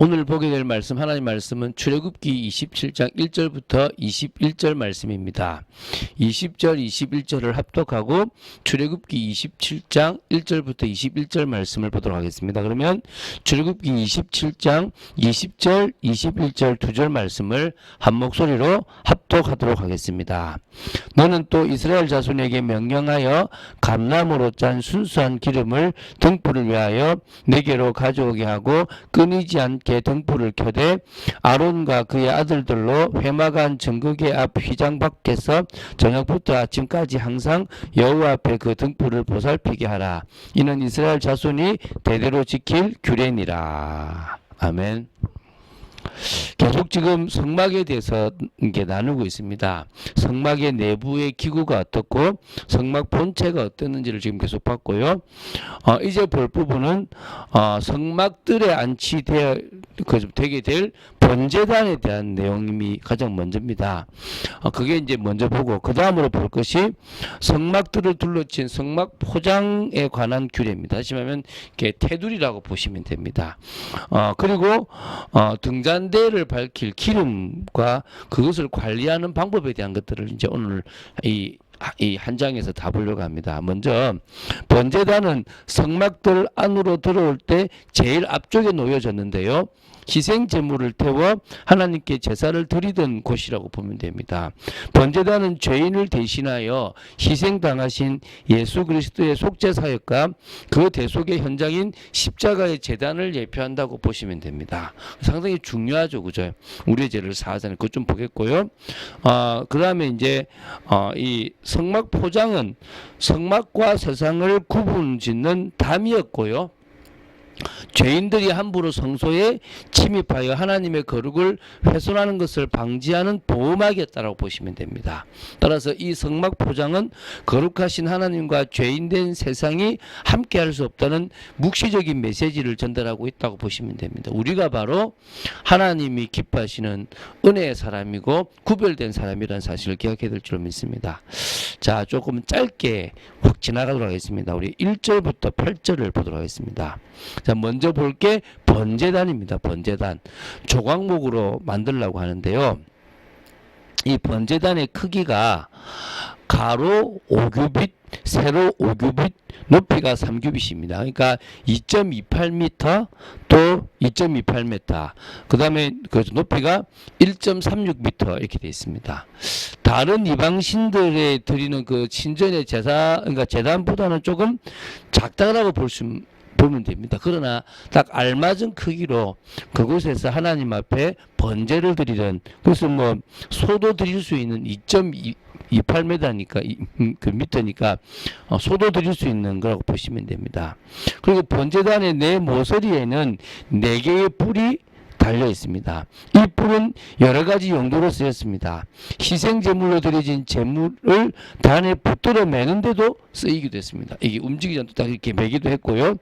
오늘 보게 될 말씀, 하나님 말씀은 출애굽기 27장 1절부터 21절 말씀입니다. 20절, 21절을 합독하고 출애굽기 27장 1절부터 21절 말씀을 보도록 하겠습니다. 그러면 출애굽기 27장 20절, 21절 두 절 말씀을 한 목소리로 합독하도록 하겠습니다. 너는 또 이스라엘 자손에게 명령하여 감람으로 짠 순수한 기름을 등불을 위하여 내게로 가져오게 하고 끊이지 않게 등불을 켜되 아론과 그의 아들들로 회막안 정극의 앞 휘장 밖에서 저녁부터 아침까지 항상 여호와 앞에 그 등불을 보살피게 하라. 이는 이스라엘 자손이 대대로 지킬 규례니라. 아멘. 계속 지금 성막에 대해서 이게 나누고 있습니다. 성막의 내부의 기구가 어떻고 성막 본체가 어땠는지를 지금 계속 봤고요. 이제 볼 부분은 성막들에 되게 될 번제단에 대한 내용이 가장 먼저입니다. 그게 이제 먼저 보고 그 다음으로 볼 것이 성막들을 둘러친 성막 포장에 관한 규례입니다. 다시 말하면 이게 테두리라고 보시면 됩니다. 그리고 등잔대를 밝힐 기름과 그것을 관리하는 방법에 대한 것들을 이제 오늘 이 한 장에서 다 보려고 합니다. 먼저 번제단은 성막들 안으로 들어올 때 제일 앞쪽에 놓여졌는데요. 희생 제물을 태워 하나님께 제사를 드리던 곳이라고 보면 됩니다. 번제단은 죄인을 대신하여 희생당하신 예수 그리스도의 속죄 사역과 그 대속의 현장인 십자가의 제단을 예표한다고 보시면 됩니다. 상당히 중요하죠, 그죠? 우리의 죄를 사하자는 그것 좀 보겠고요. 그 다음에 이제 이 성막 포장은 성막과 세상을 구분짓는 담이었고요. 죄인들이 함부로 성소에 침입하여 하나님의 거룩을 훼손하는 것을 방지하는 보호막이었다고 보시면 됩니다. 따라서 이 성막 포장은 거룩하신 하나님과 죄인된 세상이 함께할 수 없다는 묵시적인 메시지를 전달하고 있다고 보시면 됩니다. 우리가 바로 하나님이 기뻐하시는 은혜의 사람이고 구별된 사람이라는 사실을 기억해야 될 줄 믿습니다. 자, 조금 짧게 확 지나가도록 하겠습니다. 우리 1절부터 8절을 보도록 하겠습니다. 자, 먼저 볼 게 번제단입니다. 번제단. 조각목으로 만들려고 하는데요. 이 번제단의 크기가 가로 5규빗, 세로 5규빗, 높이가 3규빗입니다. 그러니까 2.28m 또 2.28m. 그 다음에 그 높이가 1.36m 이렇게 되어 있습니다. 다른 이방신들에 드리는 그 신전의 제사, 그러니까 제단보다는 조금 작다라고 보면 됩니다. 그러나 딱 알맞은 크기로 그곳에서 하나님 앞에 번제를 드리는, 그래서 뭐 소도 드릴 수 있는 2.28m니까 그 미터니까 소도 드릴 수 있는 거라고 보시면 됩니다. 그리고 번제단의 네 모서리에는 4개의 뿔이 달려 있습니다. 이 뿔은 여러 가지 용도로 쓰였습니다. 희생 제물로 드려진 제물을 단에 붙들어 매는데도 쓰이기도 했습니다. 이게 움직이지 않도록 딱 이렇게 매기도 했고요.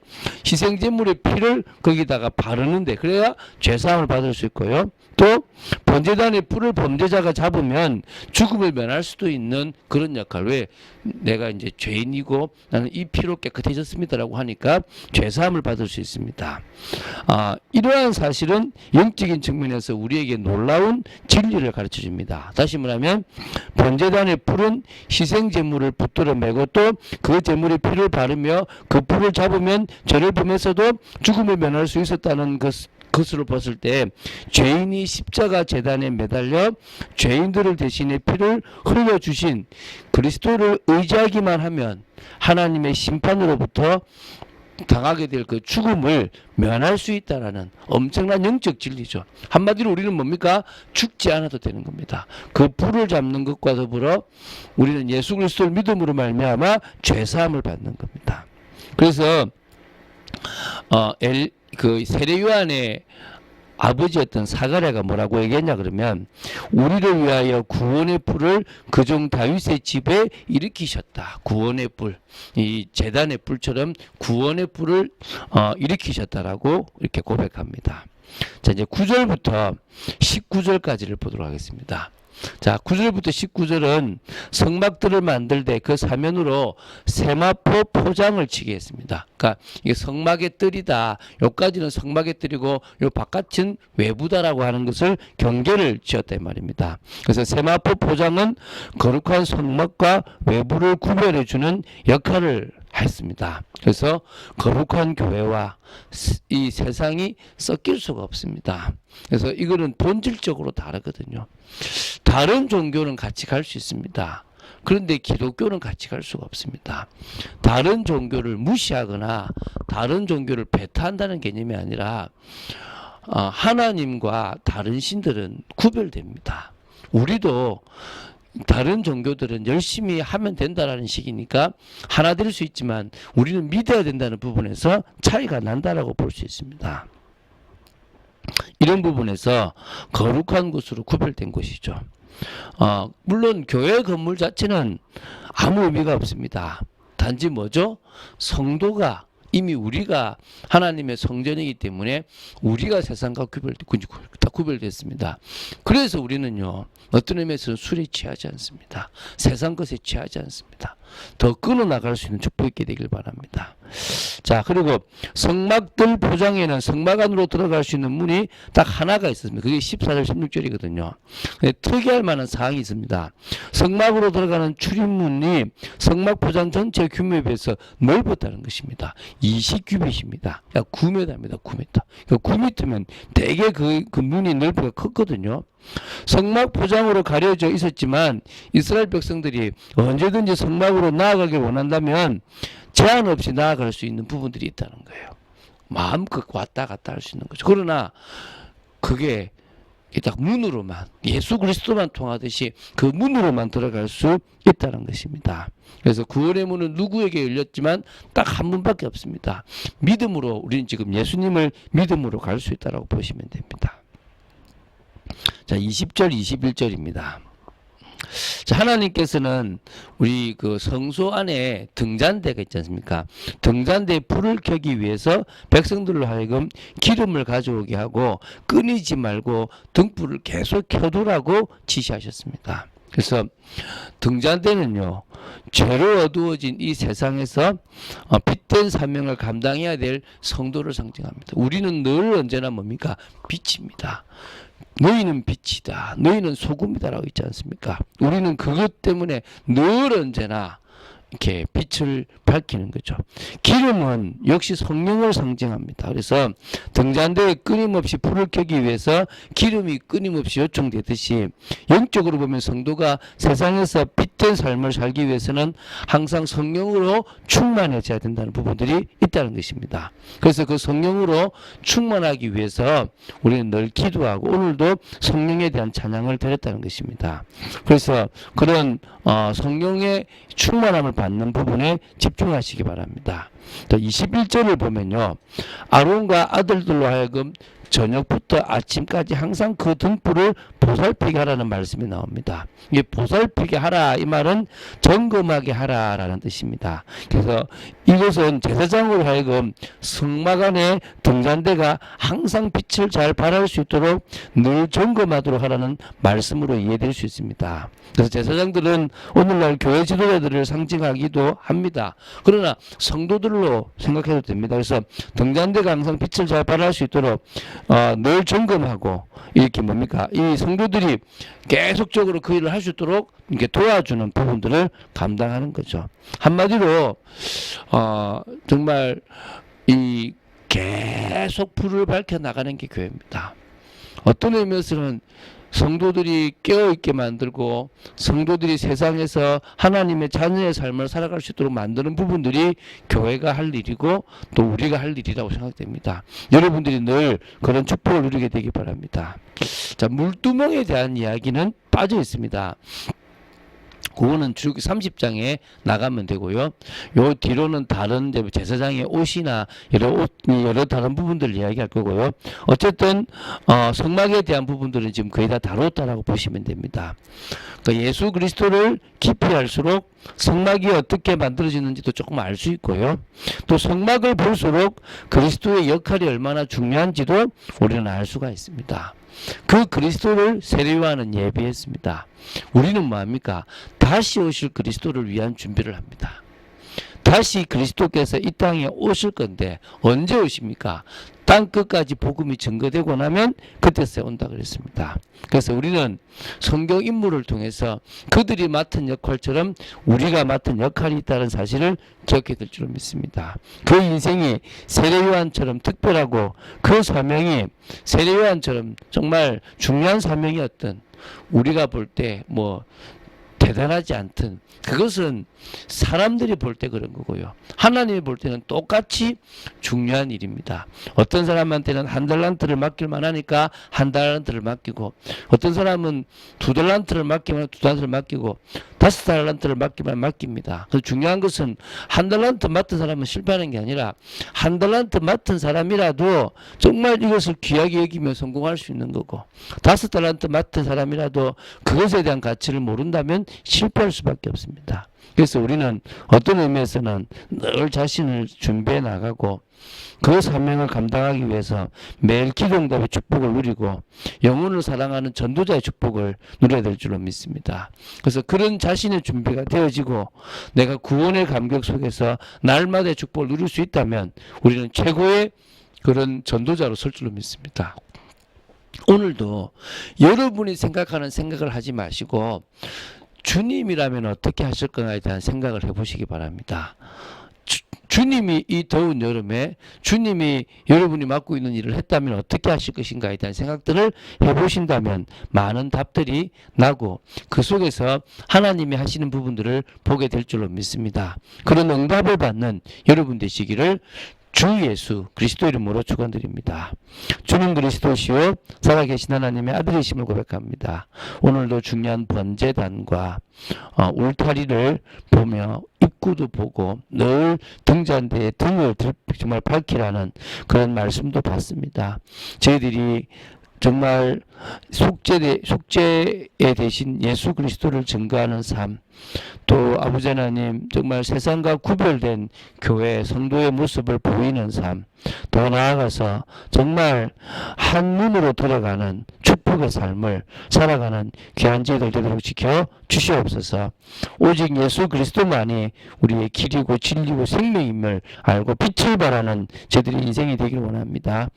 희생 제물의 피를 거기다가 바르는데 그래야 죄사함을 받을 수 있고요. 또 번제단의 뿔을 범죄자가 잡으면 죽음을 면할 수도 있는 그런 역할. 왜 내가 이제 죄인이고 나는 이 피로 깨끗해졌습니다라고 하니까 죄사함을 받을 수 있습니다. 이러한 사실은 영적인 측면에서 우리에게 놀라운 진리를 가르쳐 줍니다. 다시 말하면 번제단의 뿔은 희생 제물을 붙들어 매고 또 그 제물의 피를 바르며 그 뿔을 잡으면 죄를 범해서도 죽음을 면할 수 있었다는 것으로 봤을 때 죄인이 십자가 제단에 매달려 죄인들을 대신해 피를 흘려주신 그리스도를 의지하기만 하면 하나님의 심판으로부터 당하게 될 그 죽음을 면할 수 있다라는 엄청난 영적 진리죠. 한마디로 우리는 뭡니까? 죽지 않아도 되는 겁니다. 그 불을 잡는 것과 더불어 우리는 예수 그리스도를 믿음으로 말미암아 죄사함을 받는 겁니다. 그래서 그 세례 요한의 아버지였던 사가랴가 뭐라고 얘기했냐 그러면 우리를 위하여 구원의 뿔을 그종 다윗의 집에 일으키셨다. 구원의 뿔, 이 제단의 뿔처럼 구원의 뿔을 일으키셨다라고 이렇게 고백합니다. 자, 이제 9절부터 19절까지를 보도록 하겠습니다. 자, 9절부터 19절은 성막들을 만들 때 그 사면으로 세마포 포장을 치게 했습니다. 그러니까 이게 성막의 뜰이다. 요까지는 성막의 뜰이고 요 바깥은 외부다라고 하는 것을 경계를 지었다 이 말입니다. 그래서 세마포 포장은 거룩한 성막과 외부를 구별해 주는 역할을 했습니다. 그래서 거룩한 교회와 이 세상이 섞일 수가 없습니다. 그래서 이거는 본질적으로 다르거든요. 다른 종교는 같이 갈 수 있습니다. 그런데 기독교는 같이 갈 수가 없습니다. 다른 종교를 무시하거나 다른 종교를 배타한다는 개념이 아니라 하나님과 다른 신들은 구별됩니다. 우리도 다른 종교들은 열심히 하면 된다라는 식이니까 하나 될 수 있지만 우리는 믿어야 된다는 부분에서 차이가 난다라고 볼 수 있습니다. 이런 부분에서 거룩한 곳으로 구별된 곳이죠. 물론 교회 건물 자체는 아무 의미가 없습니다. 단지 뭐죠? 성도가 이미 우리가 하나님의 성전이기 때문에 우리가 세상과 구별됐습니다. 그래서 우리는요, 어떤 의미에서 술에 취하지 않습니다. 세상 것에 취하지 않습니다. 더 끊어나갈 수 있는 축복이 있게 되길 바랍니다. 자, 그리고 성막들 포장에는 성막 안으로 들어갈 수 있는 문이 딱 하나가 있었습니다. 그게 14절 16절이거든요. 특이할 만한 사항이 있습니다. 성막으로 들어가는 출입문이 성막 포장 전체 규모에 비해서 넓었다는 것입니다. 20규빗입니다. 9m입니다. 9m. 그러니까 9m면 되게 그 문이 넓이가 컸거든요. 성막 포장으로 가려져 있었지만 이스라엘 백성들이 언제든지 성막으로 나아가길 원한다면 제한 없이 나아갈 수 있는 부분들이 있다는 거예요. 마음껏 왔다 갔다 할 수 있는 거죠. 그러나 그게 딱 문으로만, 예수 그리스도만 통하듯이 그 문으로만 들어갈 수 있다는 것입니다. 그래서 구원의 문은 누구에게 열렸지만 딱 한 문밖에 없습니다. 믿음으로, 우리는 지금 예수님을 믿음으로 갈 수 있다고 보시면 됩니다. 자, 20절 21절입니다. 자, 하나님께서는 우리 그 성소 안에 등잔대가 있지 않습니까? 등잔대에 불을 켜기 위해서 백성들로 하여금 기름을 가져오게 하고 끊이지 말고 등불을 계속 켜두라고 지시하셨습니다. 그래서 등잔대는요, 죄로 어두워진 이 세상에서 빛된 사명을 감당해야 될 성도를 상징합니다. 우리는 늘 언제나 뭡니까? 빛입니다. 너희는 빛이다. 너희는 소금이다라고 있지 않습니까? 우리는 그것 때문에 늘 언제나 이렇게 빛을 밝히는 거죠. 기름은 역시 성령을 상징합니다. 그래서 등잔대에 끊임없이 불을 켜기 위해서 기름이 끊임없이 요청되듯이 영적으로 보면 성도가 세상에서 빛된 삶을 살기 위해서는 항상 성령으로 충만해져야 된다는 부분들이 있다는 것입니다. 그래서 그 성령으로 충만하기 위해서 우리는 늘 기도하고 오늘도 성령에 대한 찬양을 드렸다는 것입니다. 그래서 그런 성령의 충만함을 받는 부분에 집중하시기 바랍니다. 21절을 보면요, 아론과 아들들로 하여금 저녁부터 아침까지 항상 그 등불을 보살피게 하라는 말씀이 나옵니다. 이게 보살피게 하라, 이 말은 점검하게 하라라는 뜻입니다. 그래서 이것은 제사장으로 하여금 성막 안에 등잔대가 항상 빛을 잘 발할 수 있도록 늘 점검하도록 하라는 말씀으로 이해될 수 있습니다. 그래서 제사장들은 오늘날 교회 지도자들을 상징하기도 합니다. 그러나 성도들로 생각해도 됩니다. 그래서 등잔대가 항상 빛을 잘 발할 수 있도록 늘 점검하고 이렇게 뭡니까? 이 성도들이 계속적으로 그 일을 할 수 있도록 이렇게 도와주는 부분들을 감당하는 거죠. 한마디로 정말 이 계속 불을 밝혀 나가는 게 교회입니다. 어떤 의미에서는 성도들이 깨어있게 만들고 성도들이 세상에서 하나님의 자녀의 삶을 살아갈 수 있도록 만드는 부분들이 교회가 할 일이고 또 우리가 할 일이라고 생각됩니다. 여러분들이 늘 그런 축복을 누리게 되기 바랍니다. 자, 물두멍에 대한 이야기는 빠져 있습니다. 그거는 출애굽기 30장에 나가면 되고요. 요 뒤로는 다른 제사장의 옷이나 여러 다른 부분들을 이야기할 거고요. 어쨌든 성막에 대한 부분들은 지금 거의 다 다뤘다라고 보시면 됩니다. 그러니까 예수 그리스도를 깊이 알수록 성막이 어떻게 만들어지는지도 조금 알 수 있고요. 또 성막을 볼수록 그리스도의 역할이 얼마나 중요한지도 우리는 알 수가 있습니다. 그 그리스도를 세례요한은 예비했습니다. 우리는 뭐합니까? 다시 오실 그리스도를 위한 준비를 합니다. 다시 그리스도께서 이 땅에 오실 건데 언제 오십니까? 땅 끝까지 복음이 증거되고 나면 그때서야 온다 그랬습니다. 그래서 우리는 성경 인물을 통해서 그들이 맡은 역할처럼 우리가 맡은 역할이 있다는 사실을 기억해야 될 줄로 믿습니다. 그 인생이 세례요한처럼 특별하고 그 사명이 세례요한처럼 정말 중요한 사명이었던, 우리가 볼 때 뭐 대단하지 않든, 그것은 사람들이 볼 때 그런 거고요. 하나님이 볼 때는 똑같이 중요한 일입니다. 어떤 사람한테는 1달란트를 맡길만 하니까 1달란트를 맡기고, 어떤 사람은 2달란트를 맡기면 2달란트를 맡기고, 5달란트를 맡기면 맡깁니다. 그래서 중요한 것은 1달란트 맡은 사람은 실패하는 게 아니라 1달란트 맡은 사람이라도 정말 이것을 귀하게 여기며 성공할 수 있는 거고, 5달란트 맡은 사람이라도 그것에 대한 가치를 모른다면 실패할 수밖에 없습니다. 그래서 우리는 어떤 의미에서는 늘 자신을 준비해 나가고 그 사명을 감당하기 위해서 매일 기도응답의 축복을 누리고 영혼을 사랑하는 전도자의 축복을 누려야 될 줄로 믿습니다. 그래서 그런 자신의 준비가 되어지고 내가 구원의 감격 속에서 날마다의 축복을 누릴 수 있다면 우리는 최고의 그런 전도자로 설 줄로 믿습니다. 오늘도 여러분이 생각하는 생각을 하지 마시고 주님이라면 어떻게 하실 거냐에 대한 생각을 해보시기 바랍니다. 주님이 이 더운 여름에 주님이 여러분이 맡고 있는 일을 했다면 어떻게 하실 것인가에 대한 생각들을 해보신다면 많은 답들이 나고 그 속에서 하나님이 하시는 부분들을 보게 될 줄로 믿습니다. 그런 응답을 받는 여러분 되시기를 주 예수 그리스도 이름으로 축원드립니다. 주는 그리스도시요 살아계신 하나님의 아들이심을 고백합니다. 오늘도 중요한 번제단과 울타리를 보며 입구도 보고 늘 등잔대에 등을 정말 밝히라는 그런 말씀도 받습니다. 저희들이 정말 속죄에 대신 예수 그리스도를 증거하는 삶, 또 아버지 하나님 정말 세상과 구별된 교회 성도의 모습을 보이는 삶, 더 나아가서 정말 한 눈으로 돌아가는 축복의 삶을 살아가는 귀한 저희들 되도록 지켜 주시옵소서. 오직 예수 그리스도만이 우리의 길이고 진리고 생명임을 알고 빛을 발하는 저희들의 인생이 되기를 원합니다.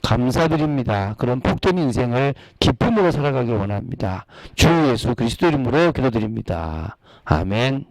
감사드립니다. 그런 복된 인생을 기쁨으로 살아가길 원합니다. 주 예수 그리스도 이름으로 기도드립니다. 아멘.